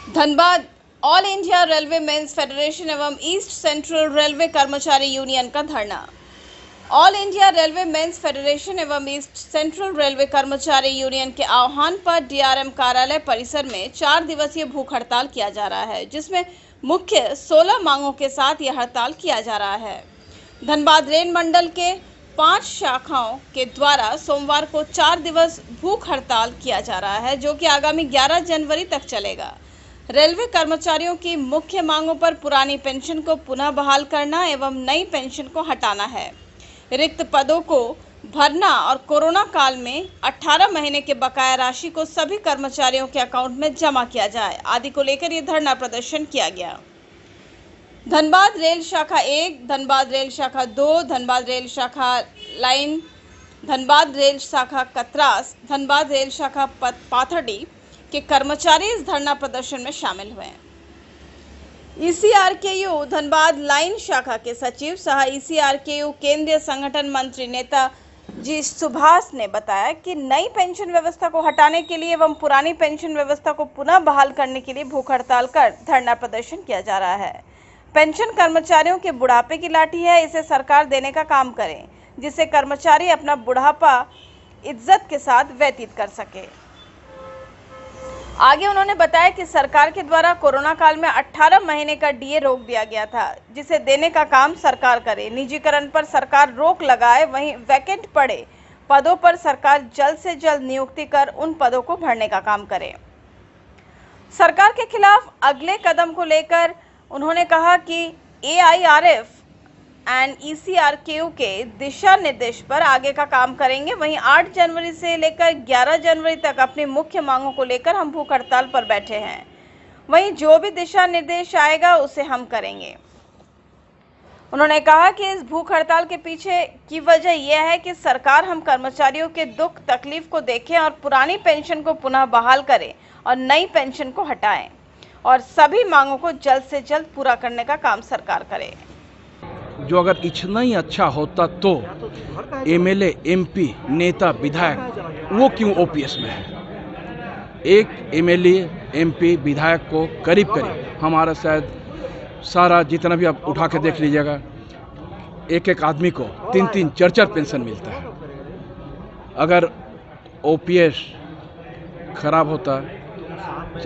Dhanbad All India Railway Men's Federation एवं East Central Railway कर्मचारी union का धरना। All India Railway Men's Federation एवं ईस्ट सेंट्रल रेलवे कर्मचारी यूनियन के आह्वान पर डीआरएम कार्यालय परिसर में 4 दिवसीय भूख हड़ताल किया जा रहा है, जिसमें मुख्य 16 मांगों के साथ यह हड़ताल किया जा रहा है। धनबाद रेल मंडल के 5 शाखाओं के द्वारा सोमवार को 4 दिवस भूख हड़ताल किया जा रहा है, जो कि आगामी 11 जनवरी तक चलेगा। रेलवे कर्मचारियों की मुख्य मांगों पर पुरानी पेंशन को पुनः बहाल करना एवं नई पेंशन को हटाना है, रिक्त पदों को भरना और कोरोना काल में 18 महीने के बकाया राशि को सभी कर्मचारियों के अकाउंट में जमा किया जाए आदि को लेकर ये धरना प्रदर्शन किया गया। धनबाद रेल शाखा 1, धनबाद रेल शाखा 2, धनबाद रेल शाखा लाइन, धनबाद रेल शाखा कतरास, धनबाद रेल शाखा पाथरडी के कर्मचारी इस धरना प्रदर्शन में शामिल हुए। ईसीआरकेयू धनबाद लाइन शाखा के सचिव सह ईसीआरकेयू केंद्रीय संगठन मंत्री नेताजी सुभाष ने बताया कि नई पेंशन व्यवस्था को हटाने के लिए एवं पुरानी पेंशन व्यवस्था को पुनः बहाल करने के लिए भूख हड़ताल कर धरना प्रदर्शन किया जा रहा है। पेंशन कर्मचारियों के बुढ़ापे की लाठी है, इसे सरकार देने का काम करे, जिससे कर्मचारी अपना बुढ़ापा इज्जत के साथ व्यतीत कर सके। आगे उन्होंने बताया कि सरकार के द्वारा कोरोना काल में 18 महीने का डीए रोक दिया गया था, जिसे देने का काम सरकार करे। निजीकरण पर सरकार रोक लगाए, वहीं वैकेंट पड़े पदों पर सरकार जल्द से जल्द नियुक्ति कर उन पदों को भरने का काम करे। सरकार के खिलाफ अगले कदम को लेकर उन्होंने कहा कि एआईआरएफ एंड ईसीआरकेयू के दिशा निर्देश पर आगे का काम करेंगे। वहीं 8 जनवरी से लेकर 11 जनवरी तक अपनी मुख्य मांगों को लेकर हम भूख हड़ताल पर बैठे हैं। वहीं जो भी दिशा निर्देश आएगा उसे हम करेंगे। उन्होंने कहा कि इस भूख हड़ताल के पीछे की वजह यह है कि सरकार हम कर्मचारियों के दुख तकलीफ को देखें और पुरानी पेंशन को पुनः बहाल करे और नई पेंशन को हटाएं और सभी मांगों को जल्द से जल्द पूरा करने का काम सरकार करे। जो अगर इतना ही अच्छा होता तो एमएलए, एमपी, नेता, विधायक वो क्यों ओपीएस में है? एक एमएलए, एमपी, विधायक को करीब हमारा शायद सारा जितना भी आप उठा के देख लीजिएगा, एक आदमी को 3-3, 4-4 पेंशन मिलता है। अगर ओपीएस खराब होता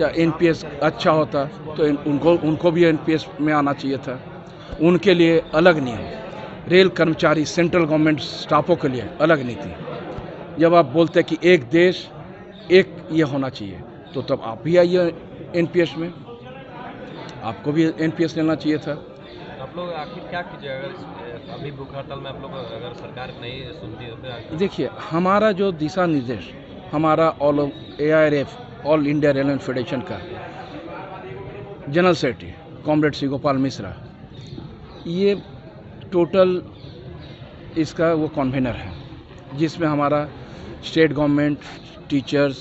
या एनपीएस अच्छा होता तो उनको भी एनपीएस में आना चाहिए था। उनके लिए अलग नियम, रेल कर्मचारी, सेंट्रल गवर्नमेंट स्टाफों के लिए अलग नीति। जब आप बोलते हैं कि एक देश एक ये होना चाहिए, तो तब आप भी आइए एनपीएस में, आपको भी एनपीएस लेना चाहिए था। आप लोग आखिर क्या कीजिए अगर अभी भूख हड़ताल में आप लोग अगर सरकार नहीं सुनती है? देखिए, हमारा जो दिशा निर्देश, हमारा all AIRF all India railway federation का general secretary comrade Shri Gopal Mishra, ये टोटल इसका वो कन्वेनर है, जिसमें हमारा स्टेट गवर्नमेंट, टीचर्स,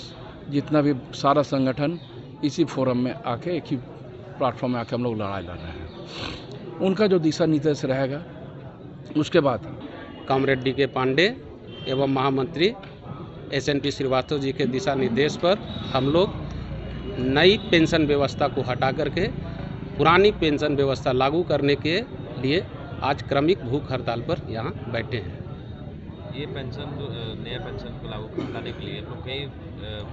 जितना भी सारा संगठन इसी फोरम में आके, एक ही प्लेटफॉर्म में आके हम लोग लड़ाई लड़ रहे हैं। उनका जो दिशा निर्देश रहेगा, उसके बाद कॉमरेड डी के पांडे एवं महामंत्री एसएनपी श्रीवास्तव जी के दिशा निर्देश पर हम लोग नई पेंशन व्यवस्था को हटा करके पुरानी पेंशन व्यवस्था लागू करने के लिए आज क्रमिक भूख हड़ताल पर यहाँ बैठे हैं। ये पेंशन जो नया पेंशन को लागू कराने के लिए लोग कई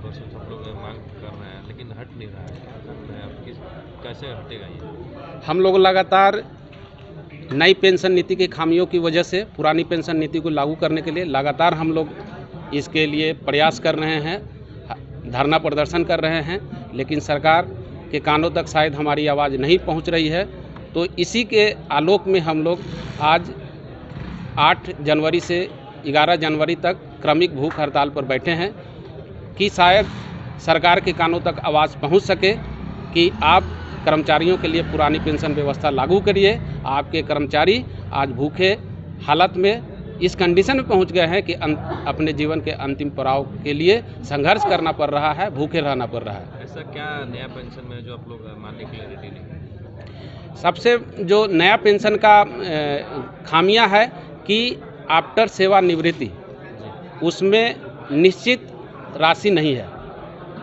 वर्षों से लोग मांग कर रहे हैं, लेकिन हट नहीं रहा है। कैसे हटेगा ये? हम लोग लगातार नई पेंशन नीति की खामियों की वजह से पुरानी पेंशन नीति को लागू करने के लिए लगातार हम लोग इसके लिए प्रयास कर रहे हैं, धरना प्रदर्शन कर रहे हैं, लेकिन सरकार के कानों तक शायद हमारी आवाज़ नहीं पहुंच रही है। तो इसी के आलोक में हम लोग आज 8 जनवरी से 11 जनवरी तक क्रमिक भूख हड़ताल पर बैठे हैं कि शायद सरकार के कानों तक आवाज़ पहुंच सके कि आप कर्मचारियों के लिए पुरानी पेंशन व्यवस्था लागू करिए। आपके कर्मचारी आज भूखे हालत में इस कंडीशन में पहुंच गए हैं कि अपने जीवन के अंतिम पड़ाव के लिए संघर्ष करना पड़ रहा है, भूखे रहना पड़ रहा है। ऐसा क्या नया पेंशन में जो आप लोग मानने के लिए रेडी नहीं? सबसे जो नया पेंशन का खामियां है कि आफ्टर सेवानिवृत्ति उसमें निश्चित राशि नहीं है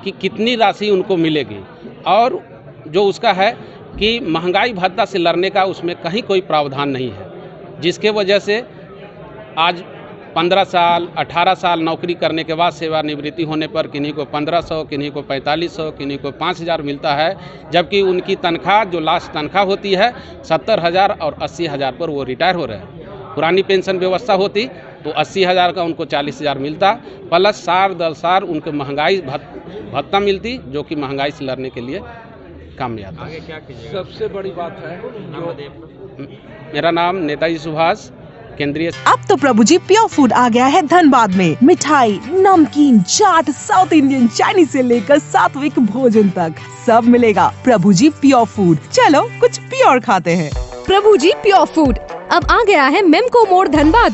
कि कितनी राशि उनको मिलेगी, और जो उसका है कि महंगाई भत्ता से लड़ने का उसमें कहीं कोई प्रावधान नहीं है, जिसके वजह से आज 15 साल 18 साल नौकरी करने के बाद सेवानिवृत्ति होने पर किन्हीं को 1500, किन्हीं को 4500, किन्हीं को 5000 मिलता है, जबकि उनकी तनख्वाह जो लास्ट तनख्वाह होती है 70,000 और 80,000 पर वो रिटायर हो रहे हैं। पुरानी पेंशन व्यवस्था होती तो 80,000 का उनको 40,000 मिलता, प्लस सार दर सार उनको महंगाई भत्ता मिलती, जो कि महंगाई से लड़ने के लिए काम में आता है। आगे क्या कीजिएगा? सबसे बड़ी बात है नाम बताइए अपना। मेरा नाम नेताजी सुभाष, केंद्रीय। अब तो प्रभु जी प्योर फूड आ गया है धनबाद में। मिठाई, नमकीन, चाट, साउथ इंडियन, चाइनीज से लेकर सात्विक भोजन तक सब मिलेगा। प्रभु जी प्योर फूड, चलो कुछ प्योर खाते हैं। प्रभु जी प्योर फूड अब आ गया है मेमको मोड़ धनबाद।